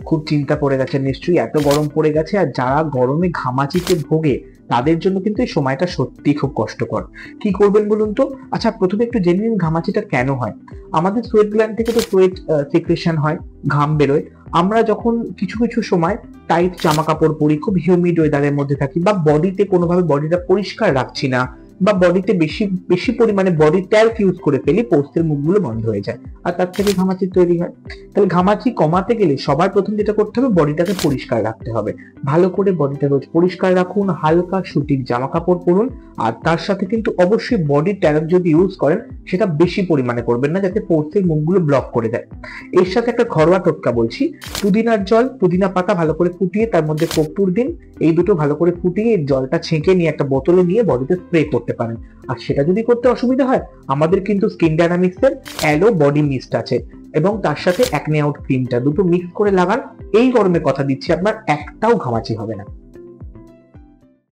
খুব চিন্তা পড়ে গেছে নিশ্চয়ই, এত গরম পড়ে গেছে। আর যারা গরমে ঘামাচিতে ভোগে তাদের জন্য কিন্তু এই সময়টা সত্যি খুব কষ্টকর। কি করবেন বলুন তো? আচ্ছা, প্রথমে একটু জেনে নিন ঘামাচিটা কেন হয়। আমাদের সোয়েট গ্ল্যান্ড থেকে তো সোয়েট সিক্রেশন হয়, ঘাম বেরোয়। আমরা যখন কিছু কিছু সময় টাইট জামা কাপড় পরি, খুব হিউমিড ওয়েদারের মধ্যে থাকি, বা বডিতে কোনোভাবে বডিটা পরিষ্কার রাখছি না, বা বডিতে বেশি বেশি পরিমাণে বডি ট্যাল্ক ইউজ করে ফেলি, পোস্টের মুখগুলো বন্ধ হয়ে যায়, আর তার থেকে ঘামাচি তৈরি হয়। তাহলে ঘামাচি কমাতে গেলে সবার প্রথম যেটা করতে হবে, বডিটাকে পরিষ্কার রাখতে হবে। ভালো করে বডিটা রোজ পরিষ্কার রাখুন, হালকা সুতির জামা কাপড় পরুন, আর তার সাথে কিন্তু অবশ্যই বডি ট্যাল্ক যদি ইউজ করেন সেটা বেশি পরিমাণে করবেন না, যাতে পোস্টের মুখগুলো ব্লক করে দেয়। এর সাথে একটা ঘরোয়া টোটকা বলছি, পুদিনার জল, পুদিনা পাতা ভালো করে ফুটিয়ে তার মধ্যে কর্পূর দিন, এই দুটো ভালো করে ফুটিয়ে জলটা ছেঁকে নিয়ে একটা বোতলে নিয়ে বডিতে স্প্রে করতে পারেন। আর সেটা যদি করতে অসুবিধা হয়, আমাদের কিন্তু স্কিন ডায়নামিক্স এর অ্যালো বডি মিস্ট আছে, এবং তার সাথে অ্যাকনে আউট ক্রিমটা দুটো মিক্স করে লাগান। এই গরমে কথা দিচ্ছি আপনার একটাও ঘামাচি হবে না।